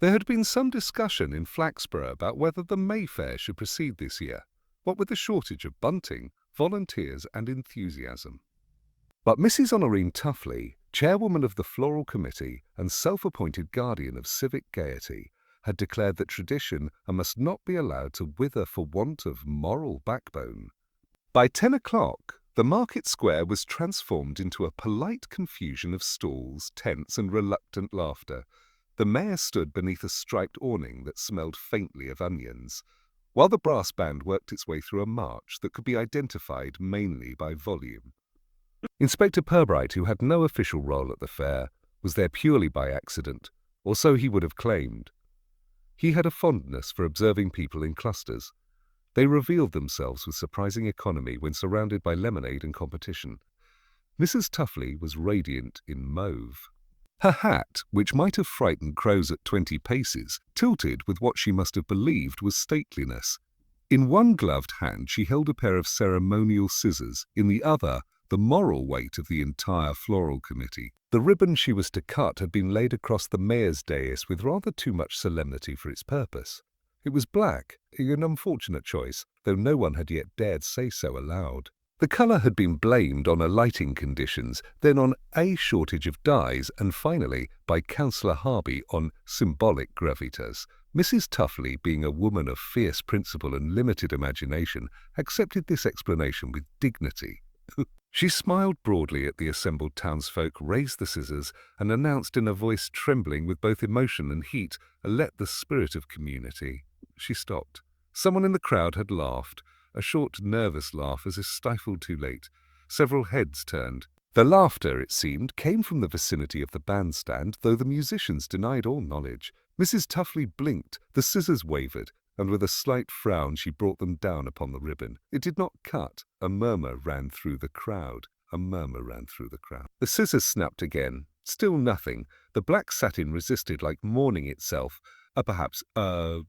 There had been some discussion in Flaxborough about whether the Mayfair should proceed this year, what with the shortage of bunting, volunteers and enthusiasm. But Mrs. Honorine Tuffley, chairwoman of the Floral Committee and self-appointed guardian of civic gaiety, had declared that tradition must not be allowed to wither for want of moral backbone. By 10 o'clock, the market square was transformed into a polite confusion of stalls, tents and reluctant laughter. The mayor stood beneath a striped awning that smelled faintly of onions, while the brass band worked its way through a march that could be identified mainly by volume. Inspector Purbright, who had no official role at the fair, was there purely by accident, or so he would have claimed. He had a fondness for observing people in clusters. They revealed themselves with surprising economy when surrounded by lemonade and competition. Mrs. Tuffley was radiant in mauve. Her hat, which might have frightened crows at 20 paces, tilted with what she must have believed was stateliness. In one gloved hand she held a pair of ceremonial scissors, in the other the moral weight of the entire floral committee. The ribbon she was to cut had been laid across the mayor's dais with rather too much solemnity for its purpose. It was black, an unfortunate choice, though no one had yet dared say so aloud. The colour had been blamed on lighting conditions, then on a shortage of dyes, and finally, by Councillor Harby, on symbolic gravitas. Mrs. Tuffley, being a woman of fierce principle and limited imagination, accepted this explanation with dignity. She smiled broadly at the assembled townsfolk, raised the scissors, and announced in a voice trembling with both emotion and heat, "Let the spirit of community." She stopped. Someone in the crowd had laughed, a short, nervous laugh as if stifled too late. Several heads turned. The laughter, it seemed, came from the vicinity of the bandstand, though the musicians denied all knowledge. Mrs. Tuffley blinked, the scissors wavered, and with a slight frown she brought them down upon the ribbon. It did not cut. A murmur ran through the crowd. The scissors snapped again. Still nothing. The black satin resisted like mourning itself.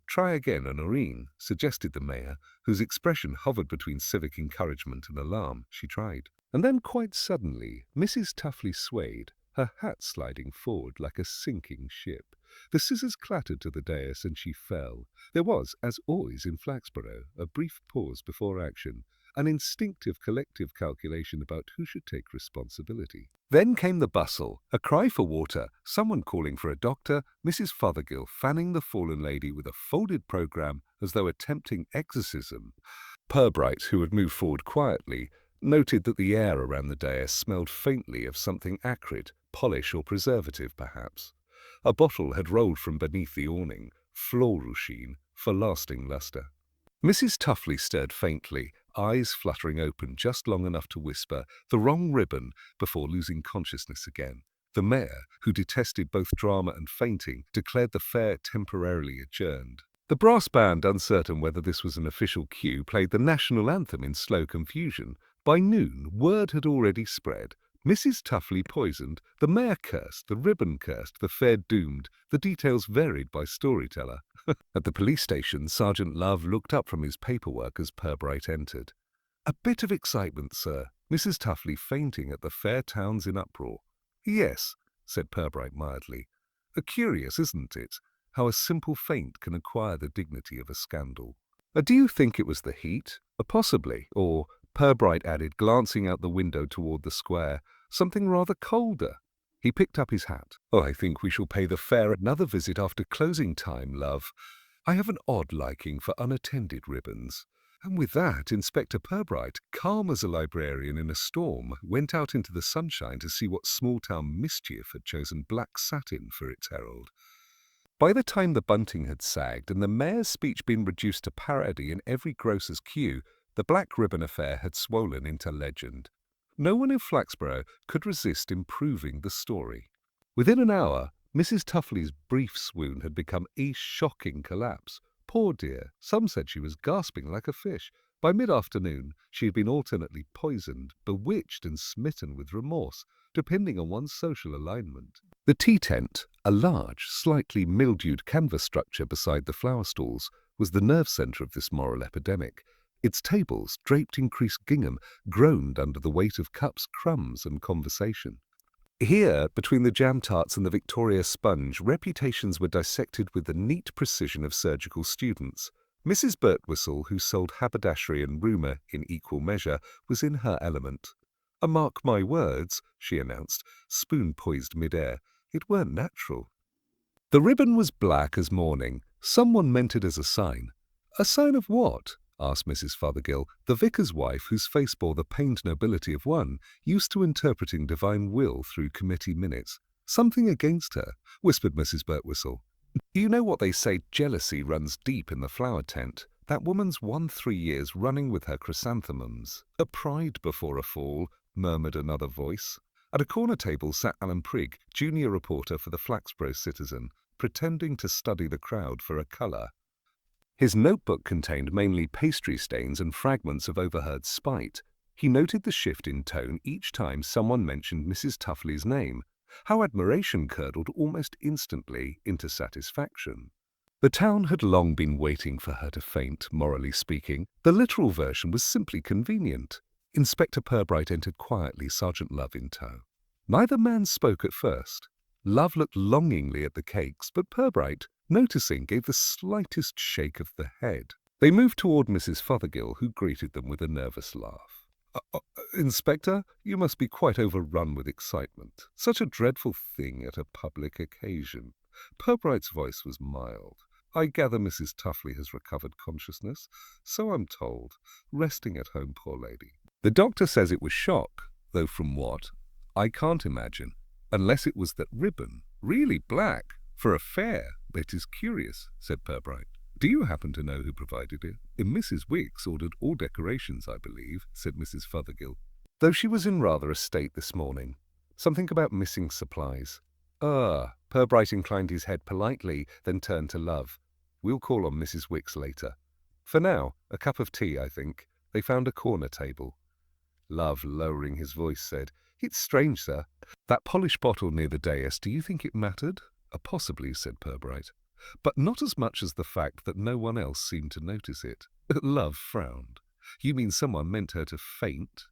Try again, Honorine," suggested the mayor, whose expression hovered between civic encouragement and alarm. She tried. And then quite suddenly, Mrs. Tuffley swayed, her hat sliding forward like a sinking ship. The scissors clattered to the dais and she fell. There was, as always in Flaxborough, a brief pause before action, an instinctive collective calculation about who should take responsibility. Then came the bustle, a cry for water, someone calling for a doctor, Mrs. Fothergill fanning the fallen lady with a folded programme as though attempting exorcism. Purbright, who had moved forward quietly, noted that the air around the dais smelled faintly of something acrid, polish or preservative perhaps. A bottle had rolled from beneath the awning, floral sheen, for lasting lustre. Mrs. Tuffley stirred faintly, eyes fluttering open just long enough to whisper, "The wrong ribbon," before losing consciousness again. The mayor, who detested both drama and fainting, declared the fair temporarily adjourned. The brass band, uncertain whether this was an official cue, played the national anthem in slow confusion. By noon, word had already spread. Mrs. Tuffley poisoned, the mayor cursed, the ribbon cursed, the fair doomed. The details varied by storyteller. At the police station, Sergeant Love looked up from his paperwork as Purbright entered. "A bit of excitement, sir. Mrs. Tuffley fainting at the fair town's in uproar." "Yes," said Purbright mildly. "Curious, isn't it, how a simple faint can acquire the dignity of a scandal?" "Do you think it was the heat?" "Possibly, or," Purbright added, glancing out the window toward the square, "something rather colder." He picked up his hat. "I think we shall pay the fair another visit after closing time, love. I have an odd liking for unattended ribbons." And with that, Inspector Purbright, calm as a librarian in a storm, went out into the sunshine to see what small-town mischief had chosen black satin for its herald. By the time the bunting had sagged and the mayor's speech been reduced to parody in every grocer's queue, the black ribbon affair had swollen into legend. No one in Flaxborough could resist improving the story. Within an hour, Mrs. Tuffley's brief swoon had become a shocking collapse. Poor dear, some said she was gasping like a fish. By mid-afternoon, she had been alternately poisoned, bewitched and smitten with remorse, depending on one's social alignment. The tea tent, a large, slightly mildewed canvas structure beside the flower stalls, was the nerve centre of this moral epidemic. Its tables, draped in creased gingham, groaned under the weight of cups, crumbs and conversation. Here, between the jam tarts and the Victoria sponge, reputations were dissected with the neat precision of surgical students. Mrs. Birtwistle, who sold haberdashery and rumour in equal measure, was in her element. Mark my words," she announced, spoon poised mid-air. "It weren't natural." The ribbon was black as morning. Someone meant it as a sign. "A sign of what?" asked Mrs. Fothergill, the vicar's wife, whose face bore the pained nobility of one used to interpreting divine will through committee minutes. "Something against her," whispered Mrs. Birtwistle. "You know what they say, jealousy runs deep in the flower tent. That woman's won 3 years running with her chrysanthemums." "A pride before a fall," murmured another voice. At a corner table sat Alan Prigg, junior reporter for the Flaxborough Citizen, pretending to study the crowd for a colour. His notebook contained mainly pastry stains and fragments of overheard spite. He noted the shift in tone each time someone mentioned Mrs. Tuffley's name, how admiration curdled almost instantly into satisfaction. The town had long been waiting for her to faint, morally speaking. The literal version was simply convenient. Inspector Purbright entered quietly, Sergeant Love in tow. Neither man spoke at first. Love looked longingly at the cakes, but Purbright, noticing, gave the slightest shake of the head. They moved toward Mrs. Fothergill, who greeted them with a nervous laugh. Inspector, you must be quite overrun with excitement. Such a dreadful thing at a public occasion." Purbright's voice was mild. "I gather Mrs. Tuffley has recovered consciousness, so I'm told. Resting at home, poor lady." "The doctor says it was shock, though from what, I can't imagine. Unless it was that ribbon, really black, for a fair. It is curious," said Purbright. "Do you happen to know who provided it?" "Mrs. Wicks ordered all decorations, I believe," said Mrs. Fothergill, "though she was in rather a state this morning. Something about missing supplies." Purbright inclined his head politely, then turned to Love. "We'll call on Mrs. Wicks later. For now, a cup of tea, I think." They found a corner table. Love, lowering his voice, said, "It's strange, sir. That polished bottle near the dais, do you think it mattered?" "Possibly," said Purbright, "but not as much as the fact that no one else seemed to notice it." Love frowned. "You mean someone meant her to faint?"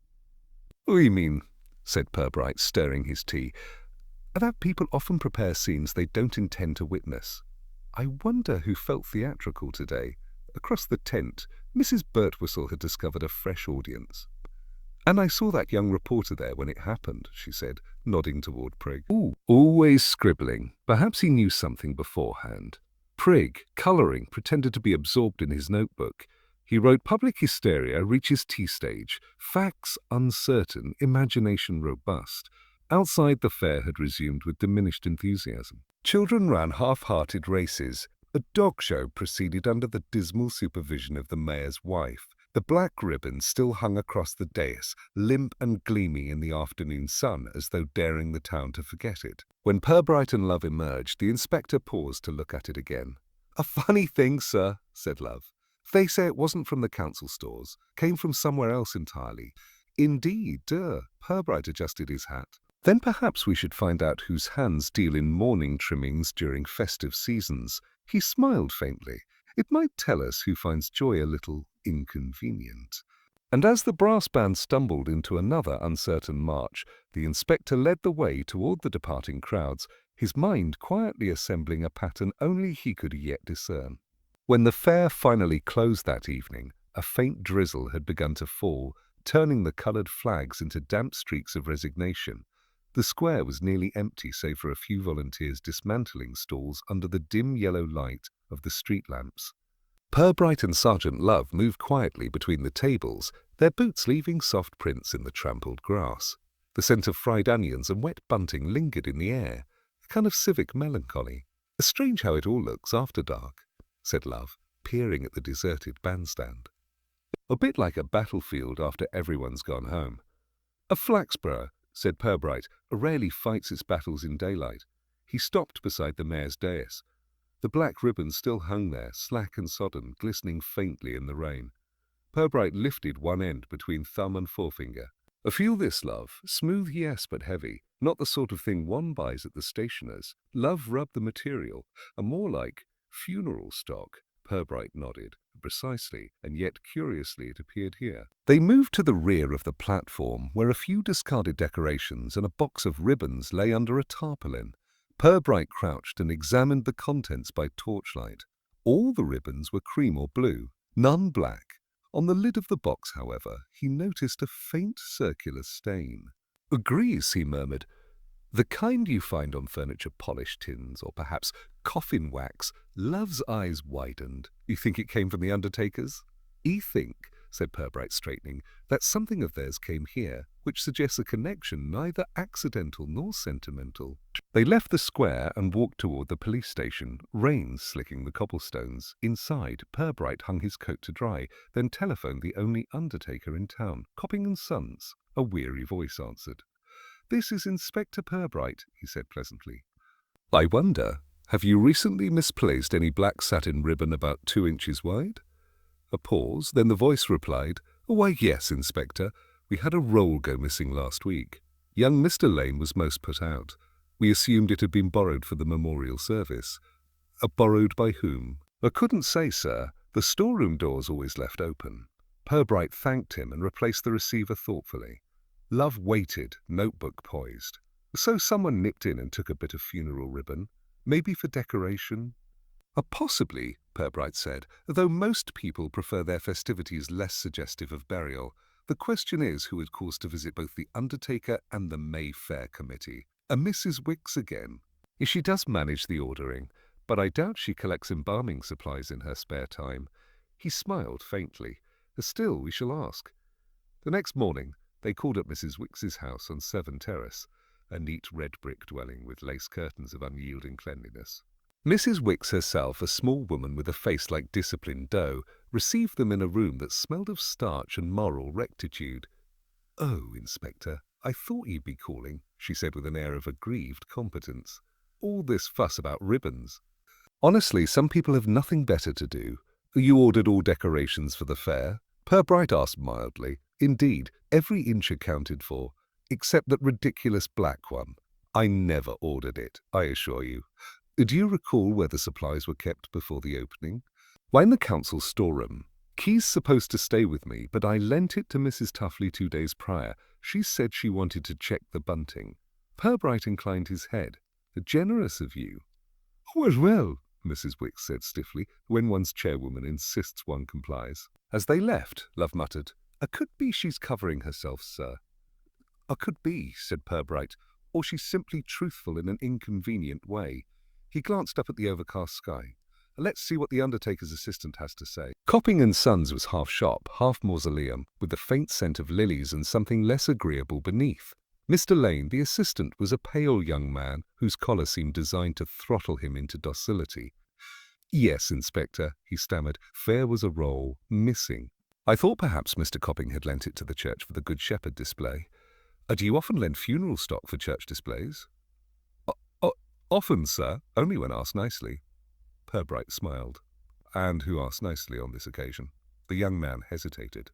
"We mean," said Purbright, stirring his tea, "that people often prepare scenes they don't intend to witness. I wonder who felt theatrical today." Across the tent, Mrs. Birtwistle had discovered a fresh audience. "And I saw that young reporter there when it happened," she said, nodding toward Prigg. "Ooh, always scribbling. Perhaps he knew something beforehand." Prigg, colouring, pretended to be absorbed in his notebook. He wrote, "Public hysteria reaches T-stage. Facts uncertain, imagination robust." Outside, the fair had resumed with diminished enthusiasm. Children ran half-hearted races. A dog show proceeded under the dismal supervision of the mayor's wife. The black ribbon still hung across the dais, limp and gleaming in the afternoon sun, as though daring the town to forget it. When Purbright and Love emerged, the inspector paused to look at it again. "A funny thing, sir," said Love. "They say it wasn't from the council stores, came from somewhere else entirely." "Indeed, Purbright adjusted his hat. "Then perhaps we should find out whose hands deal in mourning trimmings during festive seasons." He smiled faintly. "It might tell us who finds joy a little inconvenient." And as the brass band stumbled into another uncertain march, the inspector led the way toward the departing crowds, his mind quietly assembling a pattern only he could yet discern. When the fair finally closed that evening, a faint drizzle had begun to fall, turning the coloured flags into damp streaks of resignation. The square was nearly empty save for a few volunteers dismantling stalls under the dim yellow light of the street lamps. Purbright and Sergeant Love moved quietly between the tables, their boots leaving soft prints in the trampled grass. The scent of fried onions and wet bunting lingered in the air, a kind of civic melancholy. "Strange how it all looks after dark," said Love, peering at the deserted bandstand. "A bit like a battlefield after everyone's gone home." "A Flaxborough," said Purbright, "rarely fights its battles in daylight." He stopped beside the mayor's dais. The black ribbon still hung there, slack and sodden, glistening faintly in the rain. Purbright lifted one end between thumb and forefinger. "Feel this, Love. Smooth, yes, but heavy. Not the sort of thing one buys at the stationer's." Love rubbed the material, a more like funeral stock. Purbright nodded. Precisely, and yet curiously it appeared here. They moved to the rear of the platform, where a few discarded decorations and a box of ribbons lay under a tarpaulin. Purbright crouched and examined the contents by torchlight. All the ribbons were cream or blue, none black. On the lid of the box, however, he noticed a faint circular stain. "Grease," he murmured. "The kind you find on furniture polish tins, or perhaps coffin wax." Love's eyes widened. "You think it came from the undertaker's?" "I think," said Purbright, straightening, "that something of theirs came here, which suggests a connection neither accidental nor sentimental." They left the square and walked toward the police station, rain slicking the cobblestones. Inside, Purbright hung his coat to dry, then telephoned the only undertaker in town, Copping and Sons. A weary voice answered. "This is Inspector Purbright," he said pleasantly. "I wonder, have you recently misplaced any black satin ribbon about 2 inches wide?" A pause, then the voice replied, "Why, yes, Inspector. We had a roll go missing last week. Young Mr. Lane was most put out. We assumed it had been borrowed for the memorial service." "Borrowed by whom?" "I couldn't say, sir. The storeroom door's always left open." Purbright thanked him and replaced the receiver thoughtfully. Love waited, notebook poised. "So someone nipped in and took a bit of funeral ribbon, maybe for decoration?" "Possibly," Purbright said, "though most people prefer their festivities less suggestive of burial. The question is who had cause to visit both the undertaker and the May Fair committee. A Mrs. Wicks again. She does manage the ordering, but I doubt she collects embalming supplies in her spare time." He smiled faintly. "Still, we shall ask." The next morning, they called at Mrs. Wicks's house on Severn Terrace, a neat red brick dwelling with lace curtains of unyielding cleanliness. Mrs. Wicks herself, a small woman with a face like disciplined dough, received them in a room that smelled of starch and moral rectitude. "Oh, Inspector, I thought you'd be calling," she said with an air of aggrieved competence. "All this fuss about ribbons." "Honestly, some people have nothing better to do." "You ordered all decorations for the fair?" Purbright asked mildly. "Indeed, every inch accounted for, except that ridiculous black one. I never ordered it, I assure you." "Do you recall where the supplies were kept before the opening?" "Why, in the council storeroom. Key's supposed to stay with me, but I lent it to Mrs. Tuffley 2 days prior. She said she wanted to check the bunting." Purbright inclined his head. "Generous of you." Well, Mrs. Wicks said stiffly, "when one's chairwoman insists one complies." As they left, Love muttered, "Could be she's covering herself, sir." "Could be," said Purbright, "or she's simply truthful in an inconvenient way." He glanced up at the overcast sky. "Let's see what the undertaker's assistant has to say." Copping and Sons was half shop, half mausoleum, with the faint scent of lilies and something less agreeable beneath. Mr. Lane, the assistant, was a pale young man whose collar seemed designed to throttle him into docility. "Yes, Inspector," he stammered. "Fair was a roll, missing. I thought perhaps Mr. Copping had lent it to the church for the Good Shepherd display." "Do you often lend funeral stock for church displays?" Often, sir, only when asked nicely." Purbright smiled. "And who asked nicely on this occasion?" The young man hesitated.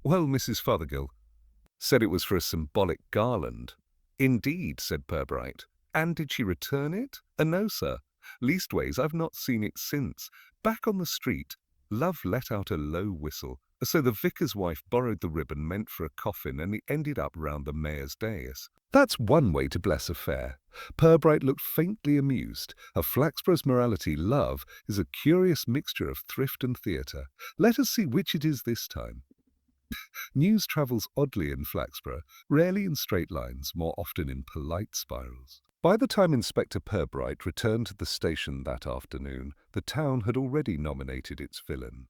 "Well, Mrs. Fothergill said it was for a symbolic garland." "Indeed," said Purbright. "And did she return it?" "No, sir. Leastways, I've not seen it since. Back on the street, Love let out a low whistle. So the vicar's wife borrowed the ribbon meant for a coffin, and it ended up round the mayor's dais." "That's one way to bless a fair." Purbright looked faintly amused. "A Flaxborough's morality, Love, is a curious mixture of thrift and theatre. Let us see which it is this time." News travels oddly in Flaxborough, rarely in straight lines, more often in polite spirals. By the time Inspector Purbright returned to the station that afternoon, the town had already nominated its villain.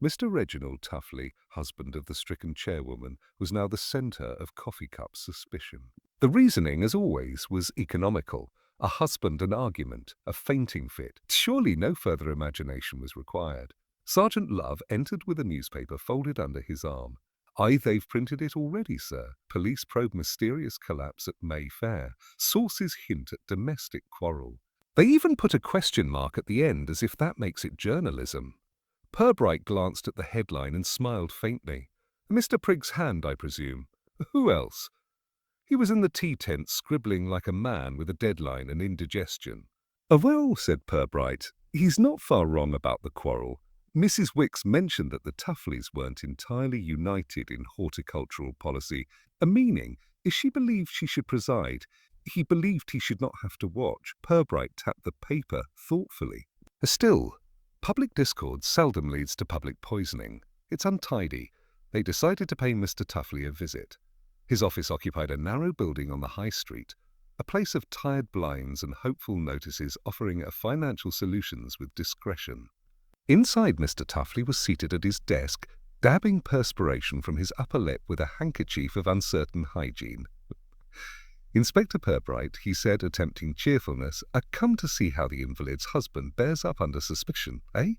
Mr. Reginald Tuffley, husband of the stricken chairwoman, was now the centre of coffee cup suspicion. The reasoning, as always, was economical. A husband and argument, a fainting fit. Surely no further imagination was required. Sergeant Love entered with a newspaper folded under his arm. "Aye, they've printed it already, sir. Police probe mysterious collapse at May Fair. Sources hint at domestic quarrel." They even put a question mark at the end, as if that makes it journalism. Purbright glanced at the headline and smiled faintly. "Mr. Prigg's hand, I presume." "Who else?" "He was in the tea tent scribbling like a man with a deadline and indigestion." "Well," said Purbright, He's not far wrong about the quarrel. Mrs. Wicks mentioned that the Tuffleys weren't entirely united in horticultural policy, a meaning, if she believed she should preside, he believed he should not have to watch. Purbright tapped the paper thoughtfully. Still, public discord seldom leads to public poisoning. It's untidy. They decided to pay Mr. Tuffley a visit. His office occupied a narrow building on the high street, a place of tired blinds and hopeful notices offering a financial solutions with discretion. Inside, Mr. Tuffley was seated at his desk, dabbing perspiration from his upper lip with a handkerchief of uncertain hygiene. Inspector Purbright, he said, attempting cheerfulness, come to see how the invalid's husband bears up under suspicion, eh?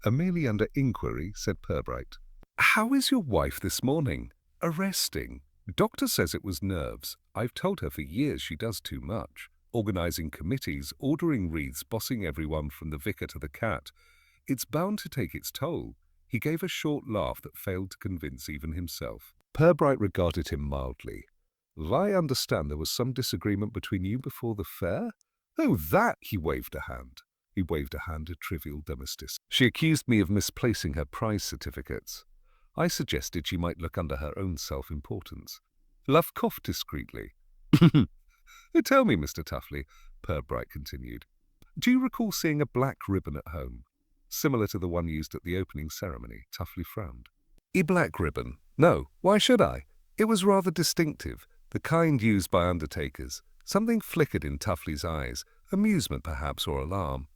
Merely under inquiry, said Purbright. How is your wife this morning? Arresting. Doctor says it was nerves. I've told her for years she does too much. Organising committees, ordering wreaths, bossing everyone from the vicar to the cat. It's bound to take its toll. He gave a short laugh that failed to convince even himself. Purbright regarded him mildly. I understand there was some disagreement between you before the fair? Oh, that! He waved a hand. He waved a hand, a trivial domestic. She accused me of misplacing her prize certificates. I suggested she might look under her own self-importance. Love coughed discreetly. Tell me, Mr. Tuffley, Purbright continued, do you recall seeing a black ribbon at home, similar to the one used at the opening ceremony? Tuffley frowned. A black ribbon? No, why should I? It was rather distinctive, the kind used by undertakers. Something flickered in Tuffley's eyes, amusement perhaps or alarm.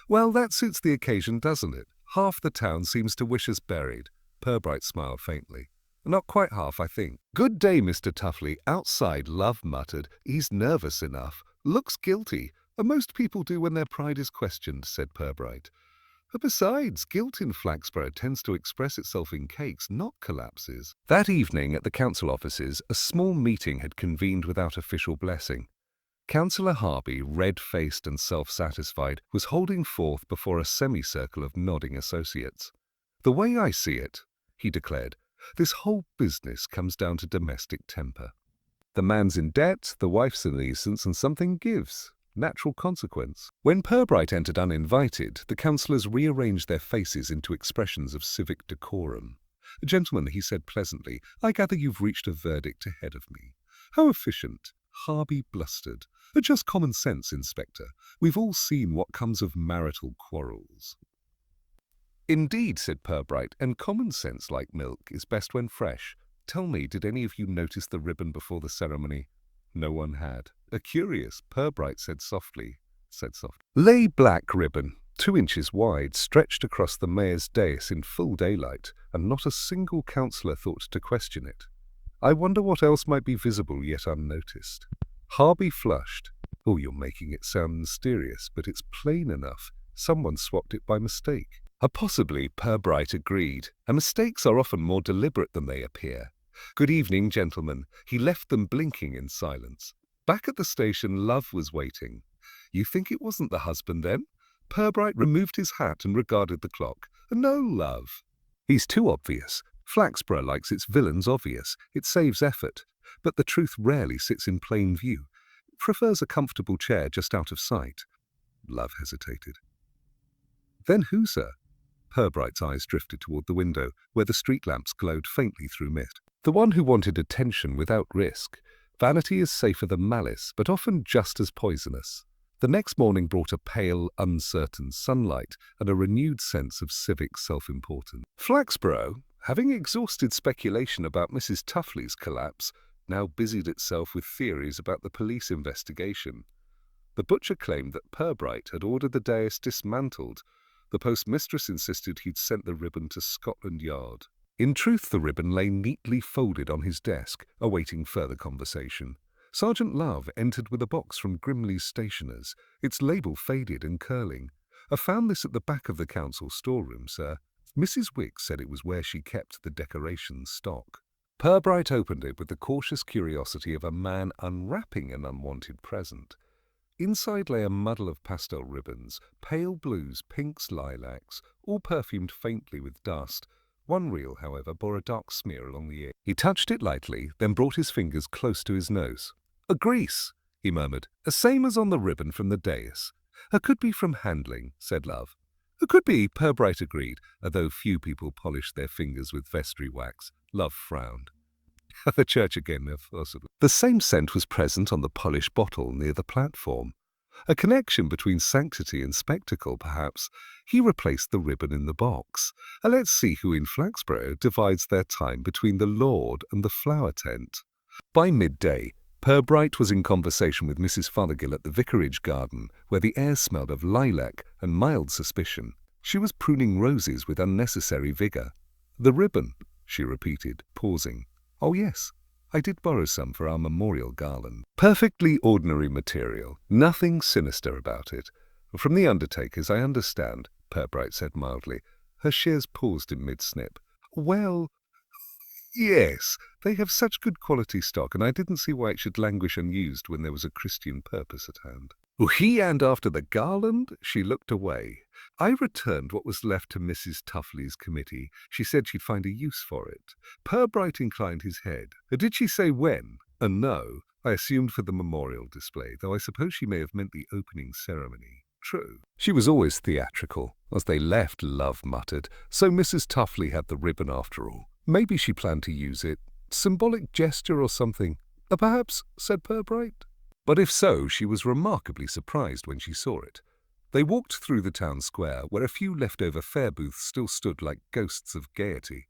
Well, that suits the occasion, doesn't it? Half the town seems to wish us buried. Purbright smiled faintly. Not quite half, I think. Good day, Mr. Tuffley. Outside, Love muttered. He's nervous enough. Looks guilty. Most people do when their pride is questioned, said Purbright. Besides, guilt in Flaxborough tends to express itself in cakes, not collapses. That evening at the council offices, a small meeting had convened without official blessing. Councillor Harby, red-faced and self-satisfied, was holding forth before a semicircle of nodding associates. The way I see it, he declared, this whole business comes down to domestic temper. The man's in debt, the wife's a nuisance, and something gives. Natural consequence. When Purbright entered uninvited, the councillors rearranged their faces into expressions of civic decorum. Gentlemen, he said pleasantly, I gather you've reached a verdict ahead of me. How efficient. Harby blustered. Just common sense, Inspector. We've all seen what comes of marital quarrels. Indeed, said Purbright, and common sense, like milk, is best when fresh. Tell me, did any of you notice the ribbon before the ceremony? No one had. Curious, Purbright said softly. Lay black ribbon, 2 inches wide, stretched across the mayor's dais in full daylight, and not a single councillor thought to question it. I wonder what else might be visible yet unnoticed. Harby flushed. Oh, you're making it sound mysterious, but it's plain enough. Someone swapped it by mistake. Possibly, Purbright agreed, and mistakes are often more deliberate than they appear. Good evening, gentlemen. He left them blinking in silence. Back at the station, Love was waiting. You think it wasn't the husband, then? Purbright removed his hat and regarded the clock. No, Love. He's too obvious. Flaxborough likes its villains obvious. It saves effort. But the truth rarely sits in plain view. Prefers a comfortable chair just out of sight. Love hesitated. Then who, sir? Purbright's eyes drifted toward the window, where the street lamps glowed faintly through mist. The one who wanted attention without risk. Vanity is safer than malice, but often just as poisonous. The next morning brought a pale, uncertain sunlight and a renewed sense of civic self-importance. Flaxborough, having exhausted speculation about Mrs. Tuffley's collapse, now busied itself with theories about the police investigation. The butcher claimed that Purbright had ordered the dais dismantled. The postmistress insisted he'd sent the ribbon to Scotland Yard. In truth, the ribbon lay neatly folded on his desk, awaiting further conversation. Sergeant Love entered with a box from Grimley's stationers, its label faded and curling. I found this at the back of the council storeroom, sir. Mrs. Wicks said it was where she kept the decoration stock. Purbright opened it with the cautious curiosity of a man unwrapping an unwanted present. Inside lay a muddle of pastel ribbons, pale blues, pinks, lilacs, all perfumed faintly with dust. One reel, however, bore a dark smear along the ear. He touched it lightly, then brought his fingers close to his nose. A grease, he murmured, same as on the ribbon from the dais. Could be from handling, said Love. It could be, Purbright agreed, although few people polished their fingers with vestry wax. Love frowned. The church again, if possible. The same scent was present on the polished bottle near the platform. A connection between sanctity and spectacle, perhaps. He replaced the ribbon in the box. Let's see who in Flaxborough divides their time between the Lord and the flower tent. By midday, Purbright was in conversation with Mrs. Fothergill at the vicarage garden, where the air smelled of lilac and mild suspicion. She was pruning roses with unnecessary vigour. "The ribbon," she repeated, pausing. "Oh yes, I did borrow some for our memorial garland. Perfectly ordinary material, nothing sinister about it. From the undertakers, I understand," Purbright said mildly. Her shears paused in mid-snip. "Well, yes, they have such good quality stock, and I didn't see why it should languish unused when there was a Christian purpose at hand." He and after the garland, she looked away. "I returned what was left to Mrs. Tuffley's committee. She said she'd find a use for it." Purbright inclined his head. "Did she say when?" "No. I assumed for the memorial display, though I suppose she may have meant the opening ceremony." "True." She was always theatrical. As they left, Love muttered, "So Mrs. Tuffley had the ribbon after all. Maybe she planned to use it. Symbolic gesture or something." "Perhaps," said Purbright. But if so, she was remarkably surprised when she saw it. They walked through the town square, where a few leftover fair booths still stood like ghosts of gaiety.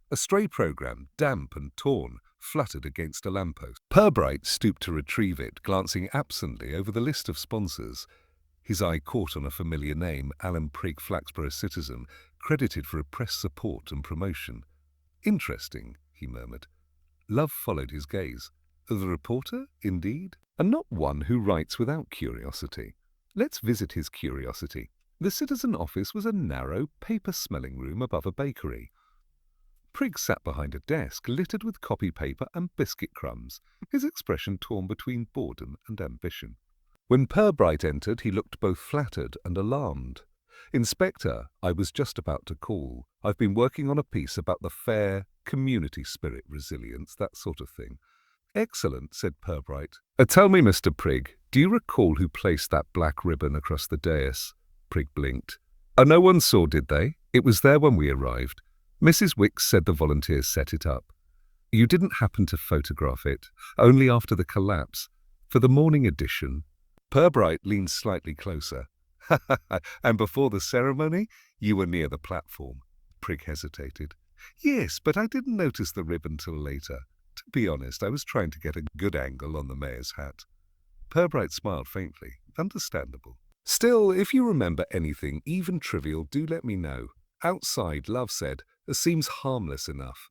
A stray programme, damp and torn, fluttered against a lamppost. Purbright stooped to retrieve it, glancing absently over the list of sponsors. His eye caught on a familiar name, Alan Prigg, Flaxborough citizen, credited for press support and promotion. "Interesting," he murmured. Love followed his gaze. "The reporter, indeed? And not one who writes without curiosity. Let's visit his curiosity." The citizen office was a narrow, paper-smelling room above a bakery. Prigg sat behind a desk littered with copy paper and biscuit crumbs, his expression torn between boredom and ambition. When Purbright entered, he looked both flattered and alarmed. "Inspector, I was just about to call. I've been working on a piece about the fair, community spirit, resilience, that sort of thing." "Excellent," said Purbright. Tell me, Mr. Prigg, do you recall who placed that black ribbon across the dais?" Prigg blinked. "No one saw, did they? It was there when we arrived. Mrs. Wicks said the volunteers set it up. You didn't happen to photograph it, only after the collapse, for the morning edition?" Purbright leaned slightly closer. "And before the ceremony, you were near the platform." Prigg hesitated. "Yes, but I didn't notice the ribbon till later. To be honest, I was trying to get a good angle on the mayor's hat." Purbright smiled faintly. "Understandable. Still, if you remember anything, even trivial, do let me know." "Outside," Love said, "it seems harmless enough."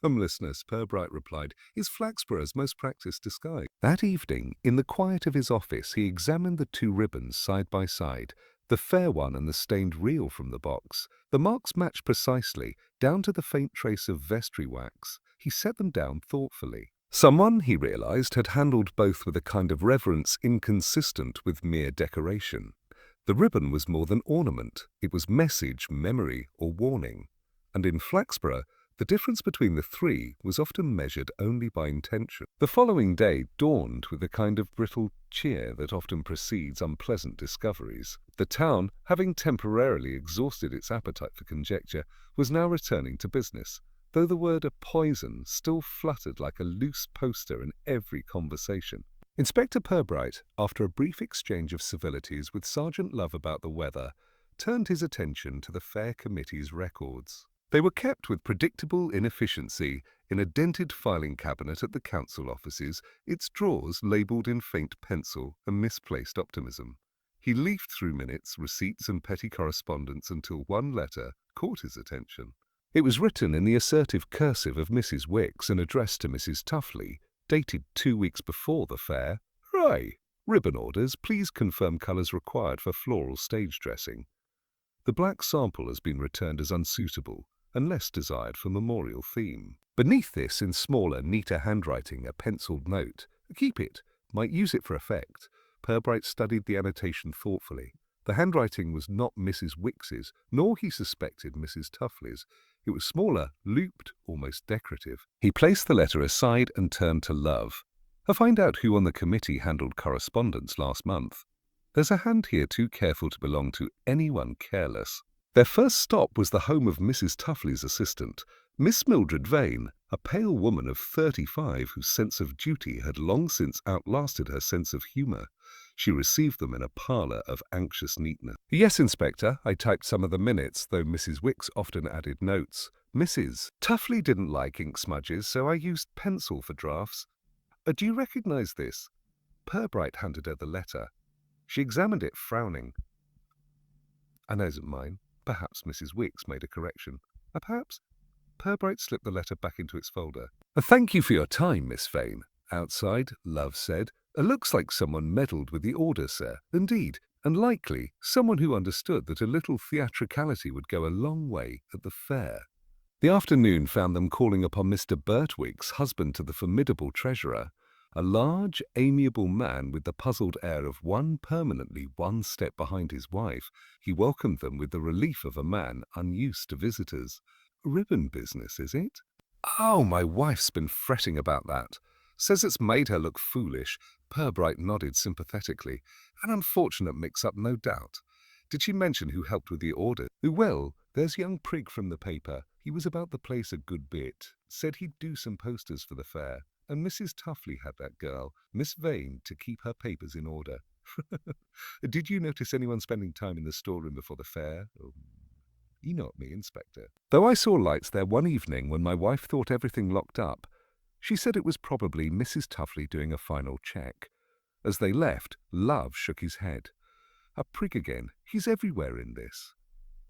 "Harmlessness," Purbright replied, "is Flaxborough's most practiced disguise." That evening, in the quiet of his office, he examined the two ribbons side by side, the fair one and the stained reel from the box. The marks matched precisely, down to the faint trace of vestry wax. He set them down thoughtfully. Someone, he realized, had handled both with a kind of reverence inconsistent with mere decoration. The ribbon was more than ornament. It was message, memory, or warning. And in Flaxborough, the difference between the three was often measured only by intention. The following day dawned with the kind of brittle cheer that often precedes unpleasant discoveries. The town, having temporarily exhausted its appetite for conjecture, was now returning to business, though the word "a poison" still fluttered like a loose poster in every conversation. Inspector Purbright, after a brief exchange of civilities with Sergeant Love about the weather, turned his attention to the Fair Committee's records. They were kept with predictable inefficiency in a dented filing cabinet at the council offices, its drawers labelled in faint pencil and misplaced optimism. He leafed through minutes, receipts and petty correspondence until one letter caught his attention. It was written in the assertive cursive of Mrs. Wicks and addressed to Mrs. Tuffley, dated 2 weeks before the fair. "Hooray! Ribbon orders, please confirm colours required for floral stage dressing. The black sample has been returned as unsuitable, unless desired for memorial theme." Beneath this, in smaller, neater handwriting, a penciled note. "Keep it. Might use it for effect." Purbright studied the annotation thoughtfully. The handwriting was not Mrs. Wicks's, nor, he suspected, Mrs. Tuffley's. It was smaller, looped, almost decorative. He placed the letter aside and turned to Love. "Find out who on the committee handled correspondence last month." There's a hand here too careful to belong to anyone careless. Their first stop was the home of Mrs. Tuffley's assistant, Miss Mildred Vane, a pale woman of 35 whose sense of duty had long since outlasted her sense of humour. She received them in a parlour of anxious neatness. "Yes, Inspector, I typed some of the minutes, though Mrs. Wicks often added notes. Mrs. Tuffley didn't like ink smudges, so I used pencil for drafts. Do you recognise this?" Purbright handed her the letter. She examined it, frowning. "I know it isn't mine." Perhaps Mrs. Wicks made a correction. Perhaps. Purbright slipped the letter back into its folder. "Thank you for your time, Miss Vane." Outside, Love said, "Looks like someone meddled with the order, sir. Indeed, and likely someone who understood that a little theatricality would go a long way at the fair." The afternoon found them calling upon Mr. Birtwick's husband to the formidable treasurer, a large, amiable man with the puzzled air of one permanently one step behind his wife. He welcomed them with the relief of a man unused to visitors. "Ribbon business, is it?" "Oh, my wife's been fretting about that. Says it's made her look foolish." Purbright nodded sympathetically. "An unfortunate mix-up, no doubt. Did she mention who helped with the order?" "Well, there's young Prigg from the paper. He was about the place a good bit. Said he'd do some posters for the fair. And Mrs. Tuffley had that girl, Miss Vane, to keep her papers in order." "Did you notice anyone spending time in the storeroom before the fair?" "Not me, Inspector. Though I saw lights there one evening when my wife thought everything locked up. She said it was probably Mrs. Tuffley doing a final check." As they left, Love shook his head. "A Prigg again. He's everywhere in this."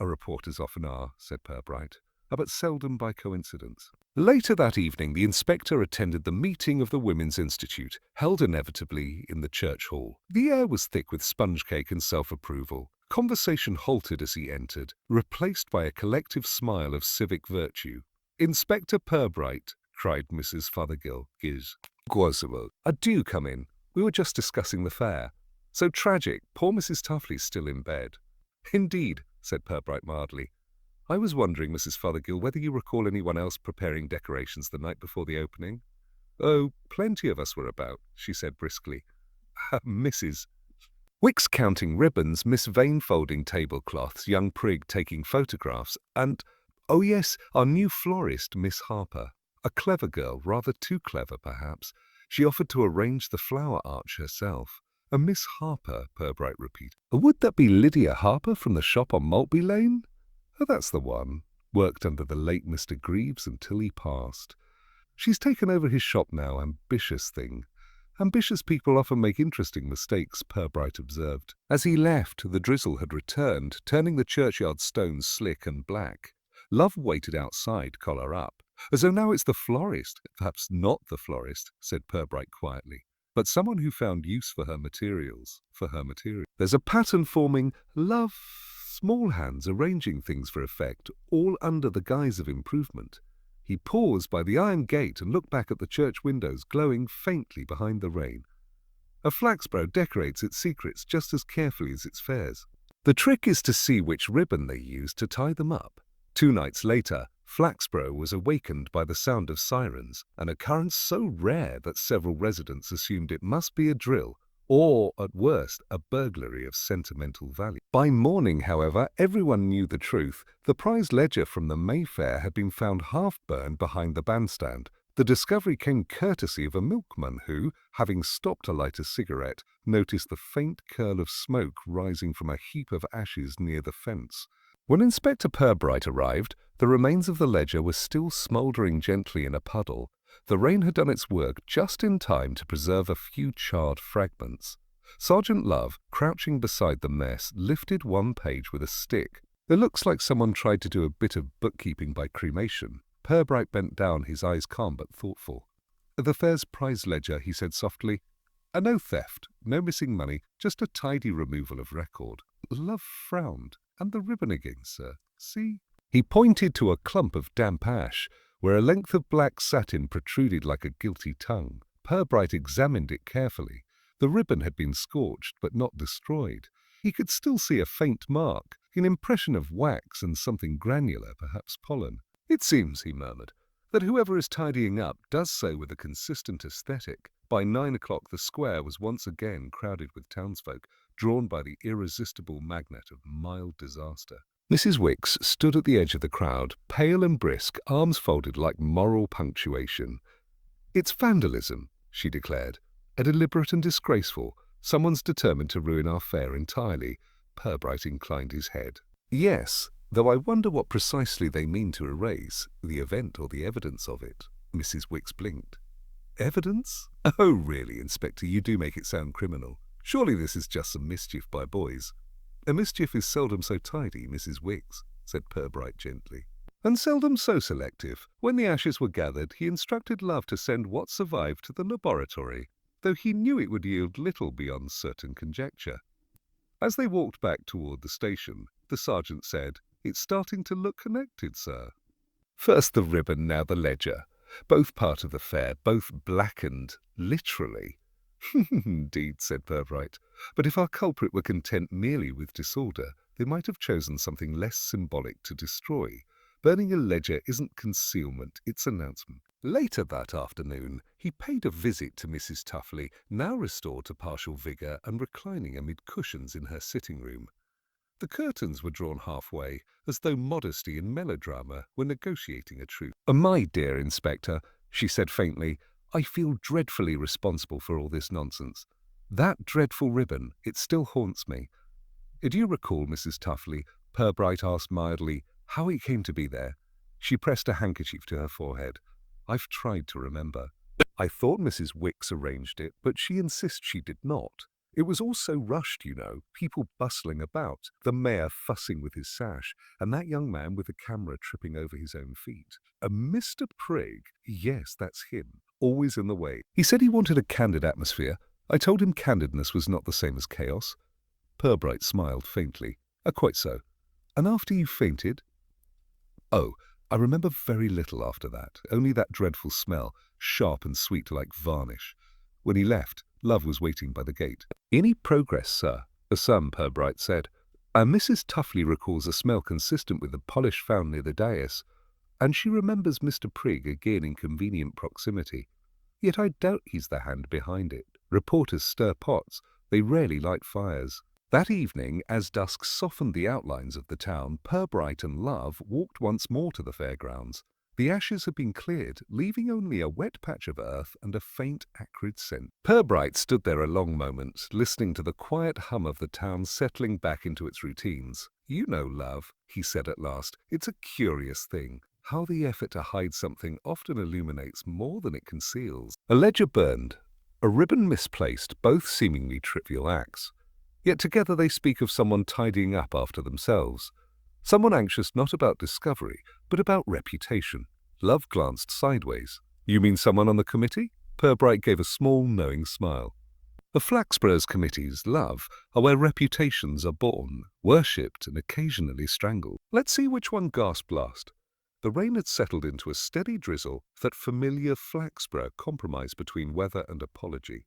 "Reporters often are," said Purbright, "but seldom by coincidence." Later that evening, the inspector attended the meeting of the Women's Institute, held inevitably in the church hall. The air was thick with sponge cake and self-approval. Conversation halted as he entered, replaced by a collective smile of civic virtue. "Inspector Purbright," cried Mrs. Fothergill, "do come in. We were just discussing the fair. So tragic, poor Mrs. Tuffley's still in bed." "Indeed," said Purbright mildly. "I was wondering, Mrs. Fothergill, whether you recall anyone else preparing decorations the night before the opening?" "Oh, plenty of us were about," she said briskly. "Mrs. Wicks counting ribbons, Miss Vane folding tablecloths, young Prigg taking photographs, and, oh yes, our new florist, Miss Harper. A clever girl, rather too clever, perhaps. She offered to arrange the flower arch herself." "A Miss Harper," Purbright repeated. "Would that be Lydia Harper from the shop on Maltby Lane?" "Oh, that's the one. Worked under the late Mr. Greaves until he passed. She's taken over his shop now, ambitious thing." "Ambitious people often make interesting mistakes," Purbright observed. As he left, the drizzle had returned, turning the churchyard stones slick and black. Love waited outside, collar up. "So now it's the florist." "Perhaps not the florist," said Purbright quietly, "but someone who found use for her materials. There's a pattern forming. Love, small hands arranging things for effect, all under the guise of improvement." He paused by the iron gate and looked back at the church windows glowing faintly behind the rain. "A Flaxborough decorates its secrets just as carefully as its fairs. The trick is to see which ribbon they use to tie them up." 2 nights later, Flaxborough was awakened by the sound of sirens, an occurrence so rare that several residents assumed it must be a drill, or, at worst, a burglary of sentimental value. By morning, however, everyone knew the truth. The prize ledger from the Mayfair had been found half-burned behind the bandstand. The discovery came courtesy of a milkman who, having stopped to light a cigarette, noticed the faint curl of smoke rising from a heap of ashes near the fence. When Inspector Purbright arrived, the remains of the ledger were still smouldering gently in a puddle. The rain had done its work just in time to preserve a few charred fragments. Sergeant Love, crouching beside the mess, lifted one page with a stick. "It looks like someone tried to do a bit of bookkeeping by cremation." Purbright bent down, his eyes calm but thoughtful. "The fair's prize ledger," he said softly. "No theft, no missing money, just a tidy removal of record." Love frowned. "And the ribbon again, sir. See?" He pointed to a clump of damp ash, where a length of black satin protruded like a guilty tongue. Purbright examined it carefully. The ribbon had been scorched, but not destroyed. He could still see a faint mark, an impression of wax and something granular, perhaps pollen. "It seems," he murmured, "that whoever is tidying up does so with a consistent aesthetic." By 9 o'clock the square was once again crowded with townsfolk. drawn by the irresistible magnet of mild disaster. Mrs. Wicks stood at the edge of the crowd, pale and brisk, arms folded like moral punctuation. "It's vandalism," she declared. "A deliberate and disgraceful. Someone's determined to ruin our fair entirely." Purbright inclined his head. "Yes, though I wonder what precisely they mean to erase, the event or the evidence of it." Mrs. Wicks blinked. "Evidence? Oh, really, Inspector, you do make it sound criminal. Surely this is just some mischief by boys." "A mischief is seldom so tidy, Mrs. Wicks," said Purbright gently. "And seldom so selective. When the ashes were gathered, he instructed Love to send what survived to the laboratory, though he knew it would yield little beyond certain conjecture." As they walked back toward the station, the sergeant said, "It's starting to look connected, sir. First the ribbon, now the ledger. Both part of the fair, both blackened, literally." "Indeed," said Purbright. "But if our culprit were content merely with disorder, they might have chosen something less symbolic to destroy. Burning a ledger isn't concealment, it's announcement." Later that afternoon, he paid a visit to Mrs. Tuffley, now restored to partial vigour and reclining amid cushions in her sitting room. The curtains were drawn halfway, as though modesty and melodrama were negotiating a truce. "My dear Inspector," she said faintly, "I feel dreadfully responsible for all this nonsense. That dreadful ribbon, it still haunts me." "Do you recall, Mrs. Tuffley," Purbright asked mildly, "how it came to be there?" She pressed a handkerchief to her forehead. "I've tried to remember. I thought Mrs. Wicks arranged it, but she insists she did not. It was all so rushed, you know, people bustling about, the mayor fussing with his sash, and that young man with the camera tripping over his own feet. Mr. Prigg, yes, that's him, always in the way. He said he wanted a candid atmosphere. I told him candidness was not the same as chaos." Purbright smiled faintly. "Quite so. And after you fainted?" "Oh, I remember very little after that, only that dreadful smell, sharp and sweet like varnish. When he left, Love was waiting by the gate." "Any progress, sir?" "Some," Purbright said. "And Mrs. Tuffley recalls a smell consistent with the polish found near the dais, and she remembers Mr. Prigg again in convenient proximity. Yet I doubt he's the hand behind it. Reporters stir pots. They rarely light fires." That evening, as dusk softened the outlines of the town, Purbright and Love walked once more to the fairgrounds. The ashes had been cleared, leaving only a wet patch of earth and a faint, acrid scent. Purbright stood there a long moment, listening to the quiet hum of the town settling back into its routines. "You know, Love," he said at last, "it's a curious thing, how the effort to hide something often illuminates more than it conceals." A ledger burned, a ribbon misplaced, both seemingly trivial acts. Yet together they speak of someone tidying up after themselves. Someone anxious not about discovery, but about reputation. Love glanced sideways. "You mean someone on the committee?" Purbright gave a small, knowing smile. "The Flaxborough's committees, Love, are where reputations are born, worshipped, and occasionally strangled." "Let's see which one gasped last." The rain had settled into a steady drizzle, that familiar Flaxborough compromise between weather and apology.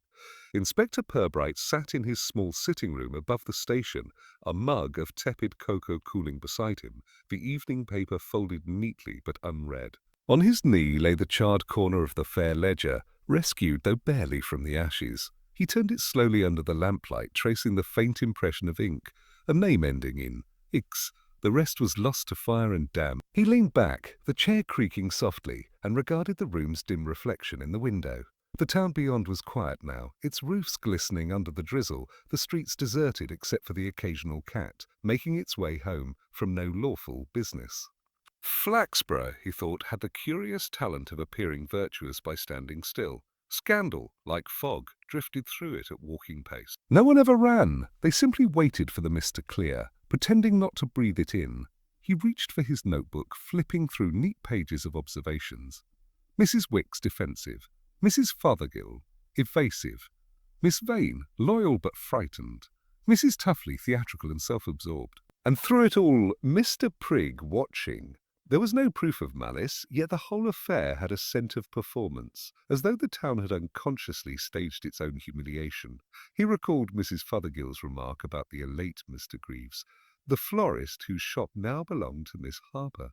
Inspector Purbright sat in his small sitting room above the station, a mug of tepid cocoa cooling beside him, the evening paper folded neatly but unread. On his knee lay the charred corner of the fair ledger, rescued though barely from the ashes. He turned it slowly under the lamplight, tracing the faint impression of ink, a name ending in X. The rest was lost to fire and damp. He leaned back, the chair creaking softly, and regarded the room's dim reflection in the window. The town beyond was quiet now, its roofs glistening under the drizzle, the streets deserted except for the occasional cat, making its way home from no lawful business. Flaxborough, he thought, had the curious talent of appearing virtuous by standing still. Scandal, like fog, drifted through it at walking pace. No one ever ran. They simply waited for the mist to clear, pretending not to breathe it in. He reached for his notebook, flipping through neat pages of observations. Mrs. Wicks defensive. Mrs. Fothergill evasive. Miss Vane loyal but frightened. Mrs. Tuffley theatrical and self-absorbed. And through it all, Mr. Prigg watching. There was no proof of malice, yet the whole affair had a scent of performance, as though the town had unconsciously staged its own humiliation. He recalled Mrs. Fothergill's remark about the elate Mr. Greaves, the florist whose shop now belonged to Miss Harper.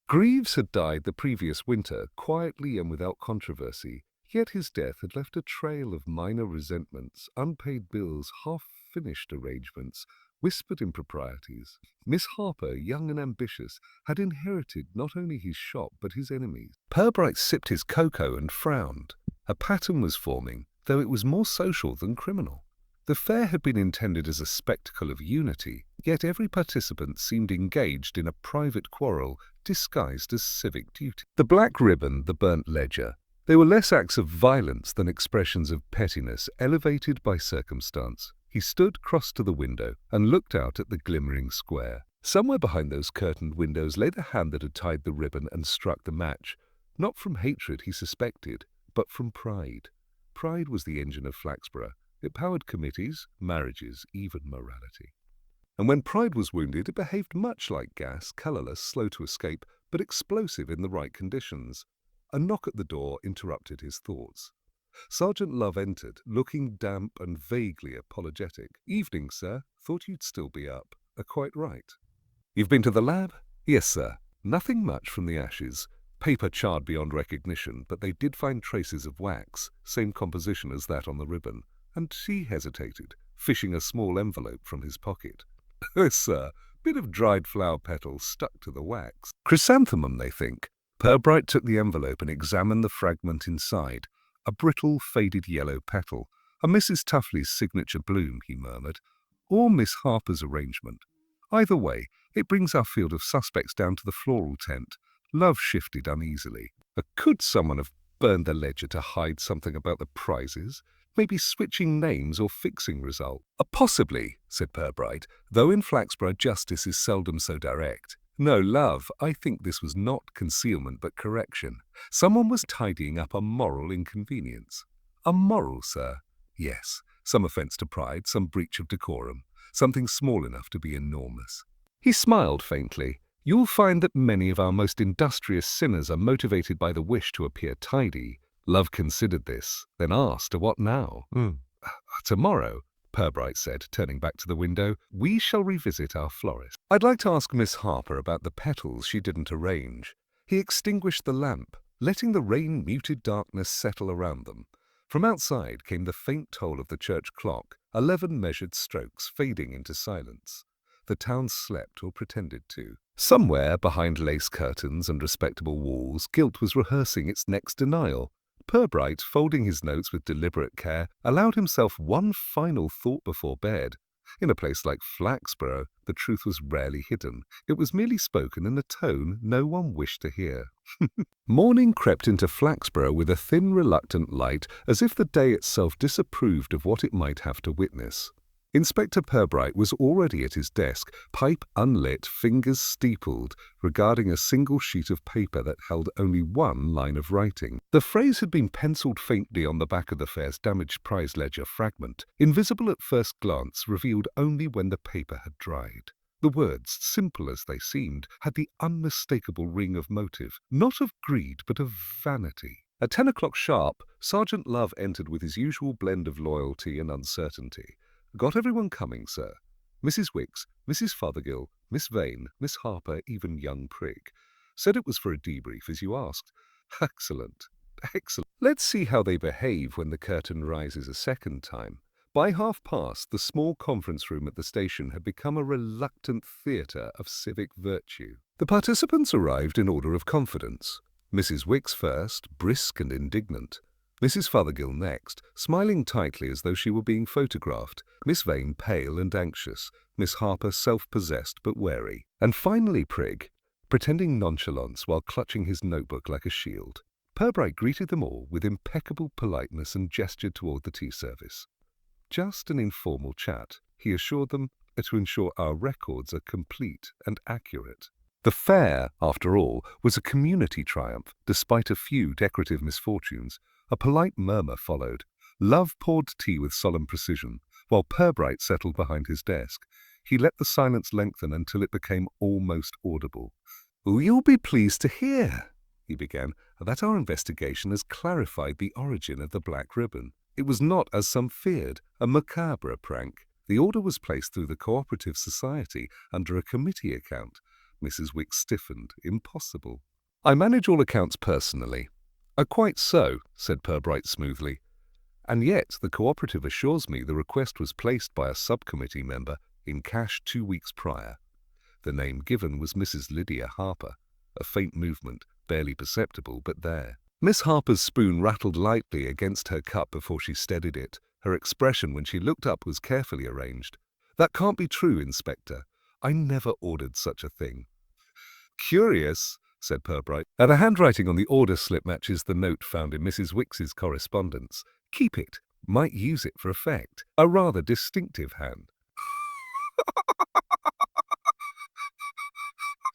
Greaves had died the previous winter, quietly and without controversy, yet his death had left a trail of minor resentments, unpaid bills, half half-finished arrangements, whispered improprieties. Miss Harper, young and ambitious, had inherited not only his shop but his enemies. Purbright sipped his cocoa and frowned. A pattern was forming, though it was more social than criminal. The fair had been intended as a spectacle of unity, yet every participant seemed engaged in a private quarrel disguised as civic duty. The black ribbon, the burnt ledger, they were less acts of violence than expressions of pettiness elevated by circumstance. He stood cross to the window and looked out at the glimmering square. Somewhere behind those curtained windows lay the hand that had tied the ribbon and struck the match, not from hatred, he suspected, but from pride. Pride was the engine of Flaxborough. It powered committees, marriages, even morality. And when pride was wounded, it behaved much like gas, colourless, slow to escape, but explosive in the right conditions. A knock at the door interrupted his thoughts. Sergeant Love entered, looking damp and vaguely apologetic. "Evening, sir. Thought you'd still be up." "Quite right." "You've been to the lab?" "Yes, sir. Nothing much from the ashes. Paper charred beyond recognition, but they did find traces of wax, same composition as that on the ribbon." And he hesitated, fishing a small envelope from his pocket. "Oh, sir, bit of dried flower petals stuck to the wax. Chrysanthemum, they think." Purbright took the envelope and examined the fragment inside. A brittle, faded yellow petal. "A Mrs. Tuffley's signature bloom," he murmured, "or Miss Harper's arrangement. Either way, it brings our field of suspects down to the floral tent." Love shifted uneasily. Could someone have burned the ledger to hide something about the prizes? Maybe switching names or fixing result. Possibly, said Purbright, though in Flaxborough justice is seldom so direct. "No, Love, I think this was not concealment but correction. Someone was tidying up a moral inconvenience." "A moral, sir?" "Yes, some offence to pride, some breach of decorum, something small enough to be enormous." He smiled faintly. "You'll find that many of our most industrious sinners are motivated by the wish to appear tidy." Love considered this, then asked, "What now?" "Tomorrow," Purbright said, turning back to the window, "we shall revisit our florist. I'd like to ask Miss Harper about the petals she didn't arrange." He extinguished the lamp, letting the rain-muted darkness settle around them. From outside came the faint toll of the church clock, 11 measured strokes fading into silence. The town slept or pretended to. Somewhere, behind lace curtains and respectable walls, guilt was rehearsing its next denial. Purbright, folding his notes with deliberate care, allowed himself one final thought before bed. In a place like Flaxborough, the truth was rarely hidden. It was merely spoken in a tone no one wished to hear. Morning crept into Flaxborough with a thin, reluctant light, as if the day itself disapproved of what it might have to witness. Inspector Purbright was already at his desk, pipe unlit, fingers steepled, regarding a single sheet of paper that held only one line of writing. The phrase had been penciled faintly on the back of the fair's damaged prize ledger fragment, invisible at first glance, revealed only when the paper had dried. The words, simple as they seemed, had the unmistakable ring of motive, not of greed but of vanity. At 10 o'clock sharp, Sergeant Love entered with his usual blend of loyalty and uncertainty. "Got everyone coming, sir? Mrs. Wicks, Mrs. Fothergill, Miss Vane, Miss Harper, even young Prig. Said it was for a debrief, as you asked." "Excellent, excellent. Let's see how they behave when the curtain rises a second time." By past, the small conference room at the station had become a reluctant theatre of civic virtue. The participants arrived in order of confidence. Mrs. Wicks first, brisk and indignant. Mrs. Fothergill next, smiling tightly as though she were being photographed. Miss Vane pale and anxious. Miss Harper self-possessed but wary. And finally Prig, pretending nonchalance while clutching his notebook like a shield. Purbright greeted them all with impeccable politeness and gestured toward the tea service. "Just an informal chat," he assured them, "to ensure our records are complete and accurate." The fair, after all, was a community triumph, despite a few decorative misfortunes. A polite murmur followed. Love poured tea with solemn precision, while Purbright settled behind his desk. He let the silence lengthen until it became almost audible. "You'll be pleased to hear," he began, "that our investigation has clarified the origin of the black ribbon. It was not, as some feared, a macabre prank. The order was placed through the Cooperative Society under a committee account." Mrs. Wicks stiffened. "Impossible." "I manage all accounts personally." "Quite so," said Purbright smoothly. And yet the cooperative assures me the request was placed by a subcommittee member in cash 2 weeks prior. The name given was Mrs. Lydia Harper, a faint movement, barely perceptible, but there. Miss Harper's spoon rattled lightly against her cup before she steadied it. Her expression when she looked up was carefully arranged. "That can't be true, Inspector. I never ordered such a thing." "Curious," said Purbright. "And a handwriting on the order slip matches the note found in Mrs. Wicks's correspondence. Keep it. Might use it for effect. A rather distinctive hand."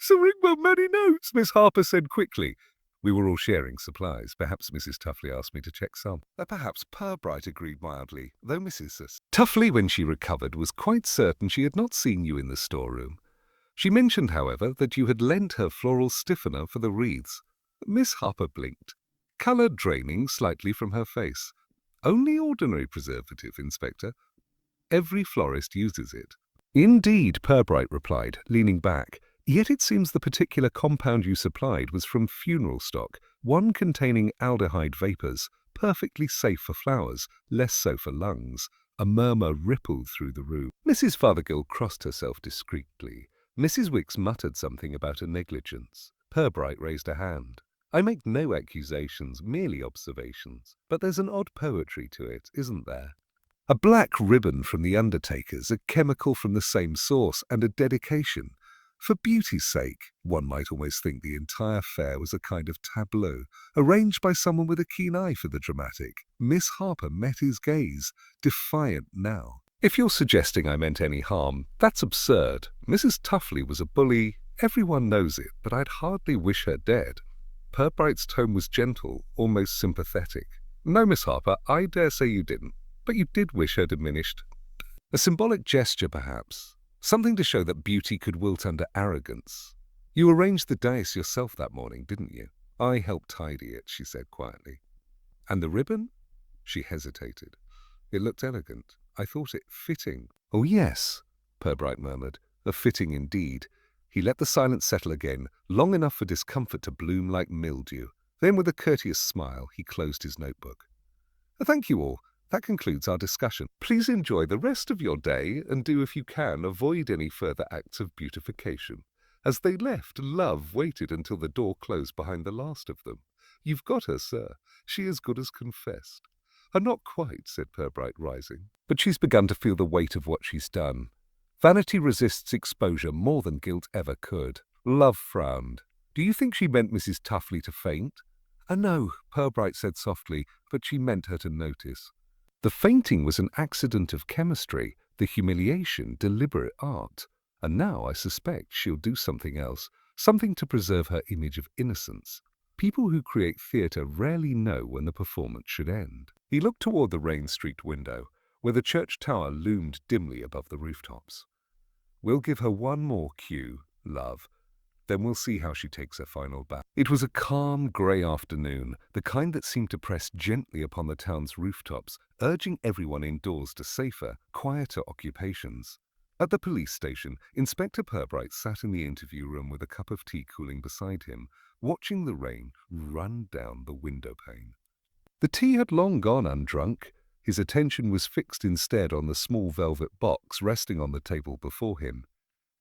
"So ring my many notes," Miss Harper said quickly. We were all sharing supplies. Perhaps Mrs. Tuffley asked me to check some. Perhaps Purbright agreed mildly, though Mrs. Tuffley, when she recovered, was quite certain she had not seen you in the storeroom. She mentioned, however, that you had lent her floral stiffener for the wreaths. Miss Harper blinked, colour draining slightly from her face. "Only ordinary preservative, Inspector. Every florist uses it." "Indeed," Purbright replied, leaning back. "Yet it seems the particular compound you supplied was from funeral stock, one containing aldehyde vapours, perfectly safe for flowers, less so for lungs." A murmur rippled through the room. Mrs. Fothergill crossed herself discreetly. Mrs. Wicks muttered something about a negligence. Purbright raised a hand. "I make no accusations, merely observations. But there's an odd poetry to it, isn't there? A black ribbon from the undertaker's, a chemical from the same source, and a dedication. For beauty's sake, one might almost think the entire fair was a kind of tableau, arranged by someone with a keen eye for the dramatic." Miss Harper met his gaze, defiant now. "If you're suggesting I meant any harm, that's absurd. Mrs. Tuffley was a bully. Everyone knows it, but I'd hardly wish her dead." Purbright's tone was gentle, almost sympathetic. "No, Miss Harper, I dare say you didn't. But you did wish her diminished. A symbolic gesture, perhaps. Something to show that beauty could wilt under arrogance. You arranged the dais yourself that morning, didn't you?" "I helped tidy it," she said quietly. "And the ribbon?" She hesitated. "It looked elegant. I thought it fitting." "Oh, yes," Purbright murmured. "A fitting indeed." He let the silence settle again, long enough for discomfort to bloom like mildew. Then, with a courteous smile, he closed his notebook. "Thank you all. That concludes our discussion. Please enjoy the rest of your day, and do, if you can, avoid any further acts of beautification." As they left, Love waited until the door closed behind the last of them. "You've got her, sir. She as good as confessed." Not quite," said Purbright, rising. "But she's begun to feel the weight of what she's done. Vanity resists exposure more than guilt ever could." Love frowned. "Do you think she meant Mrs. Tuffley to faint?" No," Purbright said softly, "but she meant her to notice. The fainting was an accident of chemistry, the humiliation deliberate art. And now I suspect she'll do something else, something to preserve her image of innocence. People who create theatre rarely know when the performance should end." He looked toward the rain-streaked window, where the church tower loomed dimly above the rooftops. "We'll give her one more cue, Love. Then we'll see how she takes her final bow." It was a calm, grey afternoon, the kind that seemed to press gently upon the town's rooftops, urging everyone indoors to safer, quieter occupations. At the police station, Inspector Purbright sat in the interview room with a cup of tea cooling beside him, watching the rain run down the window pane. The tea had long gone undrunk. His attention was fixed instead on the small velvet box resting on the table before him.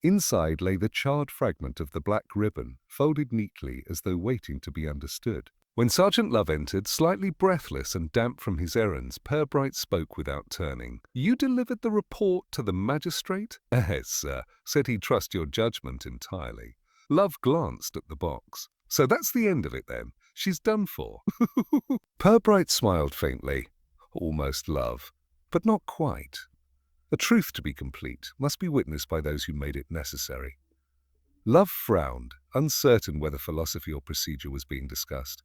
Inside lay the charred fragment of the black ribbon, folded neatly as though waiting to be understood. When Sergeant Love entered, slightly breathless and damp from his errands, Purbright spoke without turning. "You delivered the report to the magistrate?" "Yes, sir. Said he'd trust your judgment entirely." Love glanced at the box. "So that's the end of it, then? She's done for." Purbright smiled faintly. "Almost, Love, but not quite. A truth, to be complete, must be witnessed by those who made it necessary." Love frowned, uncertain whether philosophy or procedure was being discussed.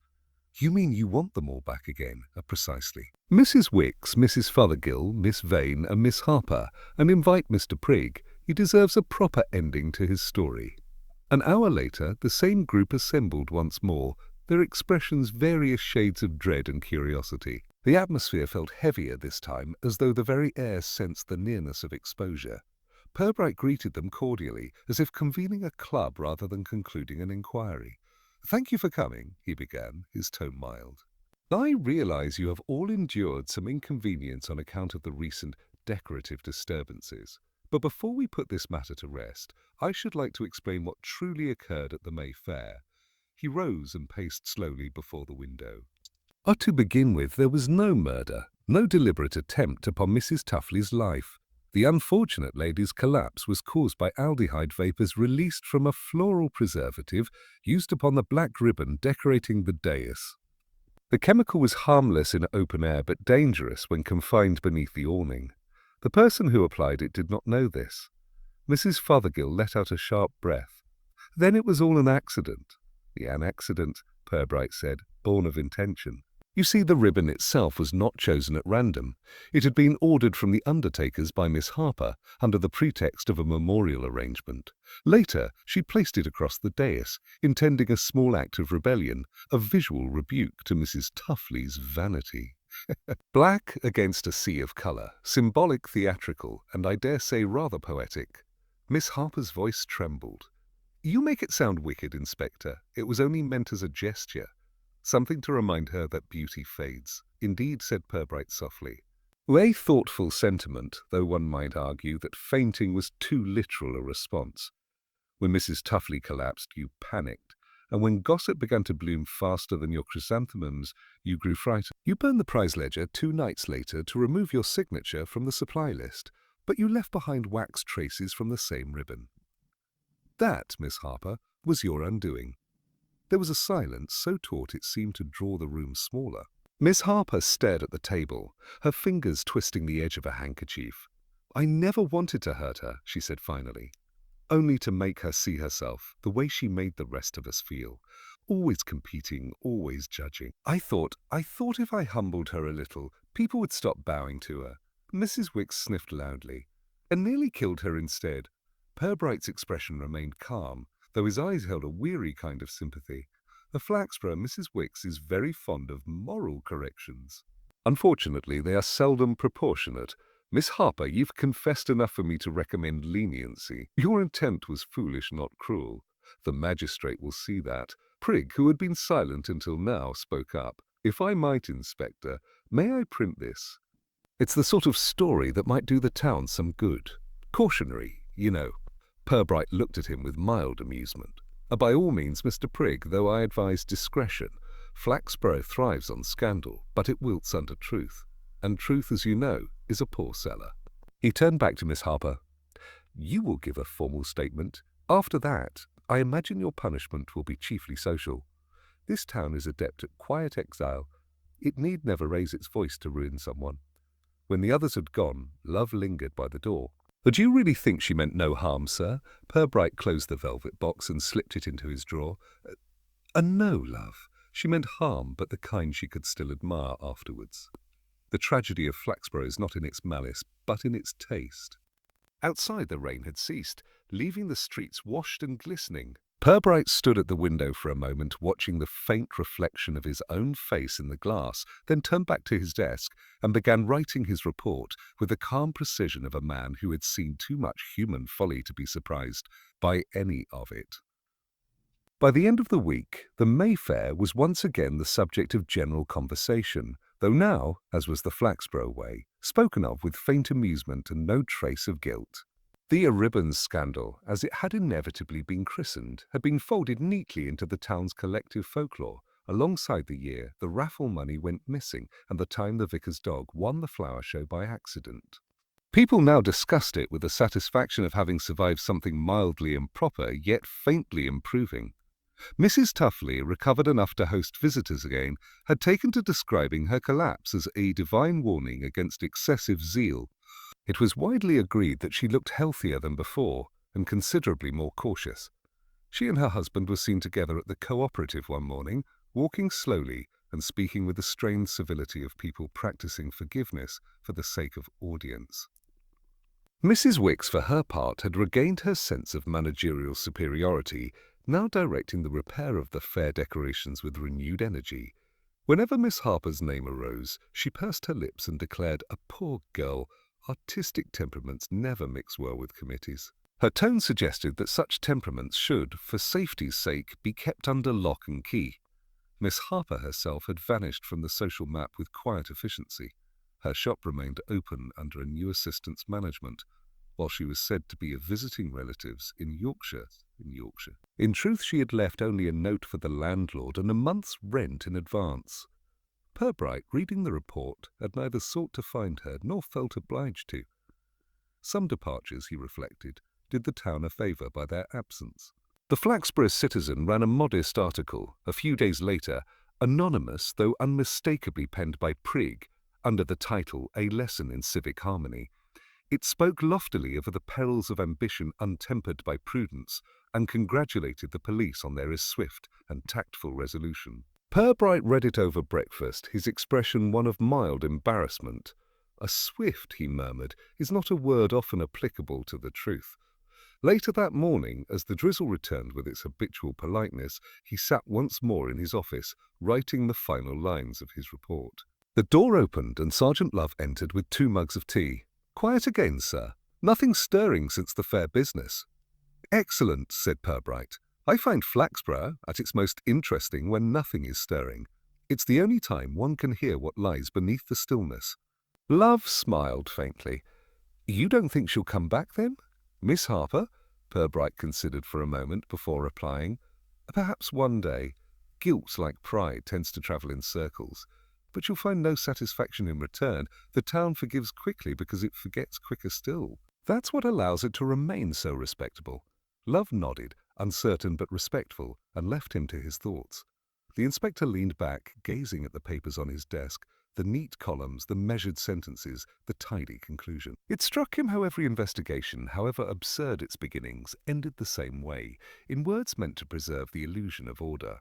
"You mean you want them all back again?" "Precisely. Mrs. Wicks, Mrs. Fothergill, Miss Vane, and Miss Harper, and invite Mr. Prigg. He deserves a proper ending to his story." An hour later, the same group assembled once more, their expressions various shades of dread and curiosity. The atmosphere felt heavier this time, as though the very air sensed the nearness of exposure. Purbright greeted them cordially, as if convening a club rather than concluding an inquiry. "Thank you for coming," he began, his tone mild. I realize you have all endured some inconvenience on account of the recent decorative disturbances. But before we put this matter to rest, I should like to explain what truly occurred at the May Fair. He rose and paced slowly before the window. To begin with, there was no murder, no deliberate attempt upon Mrs. Tuffley's life. The unfortunate lady's collapse was caused by aldehyde vapors released from a floral preservative used upon the black ribbon decorating the dais. The chemical was harmless in open air but dangerous when confined beneath the awning. The person who applied it did not know this. Mrs. Fothergill let out a sharp breath. Then it was all an accident. An accident, Purbright said, born of intention. You see, the ribbon itself was not chosen at random. It had been ordered from the undertakers by Miss Harper under the pretext of a memorial arrangement. Later, she placed it across the dais, intending a small act of rebellion, a visual rebuke to Mrs. Tuffley's vanity. Black against a sea of colour, symbolic, theatrical, and I dare say rather poetic. Miss Harper's voice trembled. You make it sound wicked, Inspector. It was only meant as a gesture. Something to remind her that beauty fades. Indeed, said Purbright softly. A thoughtful sentiment, though one might argue that fainting was too literal a response. When Mrs. Tuffley collapsed, you panicked, and when gossip began to bloom faster than your chrysanthemums, you grew frightened. You burned the prize ledger 2 nights later to remove your signature from the supply list, but you left behind wax traces from the same ribbon. That, Miss Harper, was your undoing. There was a silence so taut it seemed to draw the room smaller. Miss Harper stared at the table, her fingers twisting the edge of a handkerchief. I never wanted to hurt her, she said finally, only to make her see herself the way she made the rest of us feel. Always competing, always judging. I thought if I humbled her a little, people would stop bowing to her. Mrs. Wicks sniffed loudly, and nearly killed her instead. Purbright's expression remained calm, though his eyes held a weary kind of sympathy. The Flaxborough Mrs. Wicks is very fond of moral corrections. Unfortunately, they are seldom proportionate. Miss Harper, you've confessed enough for me to recommend leniency. Your intent was foolish, not cruel. The magistrate will see that. Prigg, who had been silent until now, spoke up. If I might, Inspector, may I print this? It's the sort of story that might do the town some good. Cautionary, you know. Purbright looked at him with mild amusement. By all means, Mr. Prigg, though I advise discretion. Flaxborough thrives on scandal, but it wilts under truth. And truth, as you know, is a poor seller. He turned back to Miss Harper. You will give a formal statement. After that, I imagine your punishment will be chiefly social. This town is adept at quiet exile. It need never raise its voice to ruin someone. When the others had gone, Love lingered by the door. Do you really think she meant no harm, sir? Purbright closed the velvet box and slipped it into his drawer. No, Love. She meant harm, but the kind she could still admire afterwards. The tragedy of Flaxborough is not in its malice, but in its taste. Outside the rain had ceased, leaving the streets washed and glistening. Purbright stood at the window for a moment, watching the faint reflection of his own face in the glass, then turned back to his desk and began writing his report with the calm precision of a man who had seen too much human folly to be surprised by any of it. By the end of the week, the Mayfair was once again the subject of general conversation, though now, as was the Flaxborough way, spoken of with faint amusement and no trace of guilt. The ribbons scandal, as it had inevitably been christened, had been folded neatly into the town's collective folklore. Alongside the year, the raffle money went missing, and the time the vicar's dog won the flower show by accident. People now discussed it with the satisfaction of having survived something mildly improper, yet faintly improving. Mrs. Tuffley, recovered enough to host visitors again, had taken to describing her collapse as a divine warning against excessive zeal. It was widely agreed that she looked healthier than before and considerably more cautious. She and her husband were seen together at the cooperative one morning, walking slowly and speaking with the strained civility of people practicing forgiveness for the sake of audience. Mrs. Wicks, for her part, had regained her sense of managerial superiority, now directing the repair of the fair decorations with renewed energy. Whenever Miss Harper's name arose, she pursed her lips and declared, "A poor girl. Artistic temperaments never mix well with committees." Her tone suggested that such temperaments should, for safety's sake, be kept under lock and key. Miss Harper herself had vanished from the social map with quiet efficiency. Her shop remained open under a new assistant's management, while she was said to be visiting relatives in Yorkshire. In truth, she had left only a note for the landlord and a month's rent in advance. Purbright, reading the report, had neither sought to find her nor felt obliged to. Some departures, he reflected, did the town a favour by their absence. The Flaxborough Citizen ran a modest article, a few days later, anonymous though unmistakably penned by Prigg, under the title A Lesson in Civic Harmony. It spoke loftily of the perils of ambition untempered by prudence, and congratulated the police on their swift and tactful resolution. Purbright read it over breakfast, his expression one of mild embarrassment. A swift, he murmured, is not a word often applicable to the truth. Later that morning, as the drizzle returned with its habitual politeness, he sat once more in his office, writing the final lines of his report. The door opened and Sergeant Love entered with 2 mugs of tea. "Quiet again, sir. Nothing stirring since the fair business." "Excellent," said Purbright. "I find Flaxborough at its most interesting when nothing is stirring. It's the only time one can hear what lies beneath the stillness." Love smiled faintly. "You don't think she'll come back, then?" "Miss Harper?" Purbright considered for a moment before replying. "Perhaps one day. Guilt, like pride, tends to travel in circles. But you'll find no satisfaction in return. The town forgives quickly because it forgets quicker still. That's what allows it to remain so respectable." Love nodded, uncertain but respectful, and left him to his thoughts. The inspector leaned back, gazing at the papers on his desk, the neat columns, the measured sentences, the tidy conclusion. It struck him how every investigation, however absurd its beginnings, ended the same way, in words meant to preserve the illusion of order.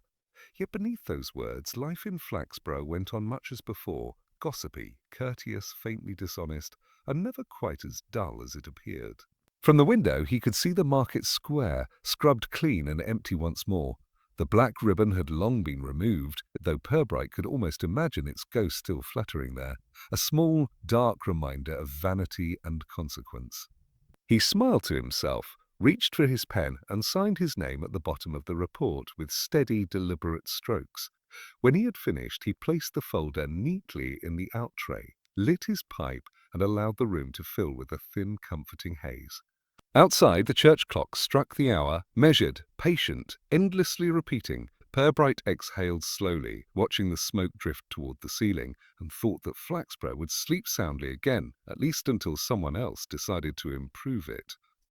Yet beneath those words, life in Flaxborough went on much as before, gossipy, courteous, faintly dishonest, and never quite as dull as it appeared. From the window he could see the market square, scrubbed clean and empty once more. The black ribbon had long been removed, though Purbright could almost imagine its ghost still fluttering there, a small, dark reminder of vanity and consequence. He smiled to himself, reached for his pen, and signed his name at the bottom of the report with steady, deliberate strokes. When he had finished, he placed the folder neatly in the out tray, lit his pipe, and allowed the room to fill with a thin, comforting haze. Outside, the church clock struck the hour, measured, patient, endlessly repeating. Purbright exhaled slowly, watching the smoke drift toward the ceiling, and thought that Flaxborough would sleep soundly again, at least until someone else decided to improve it.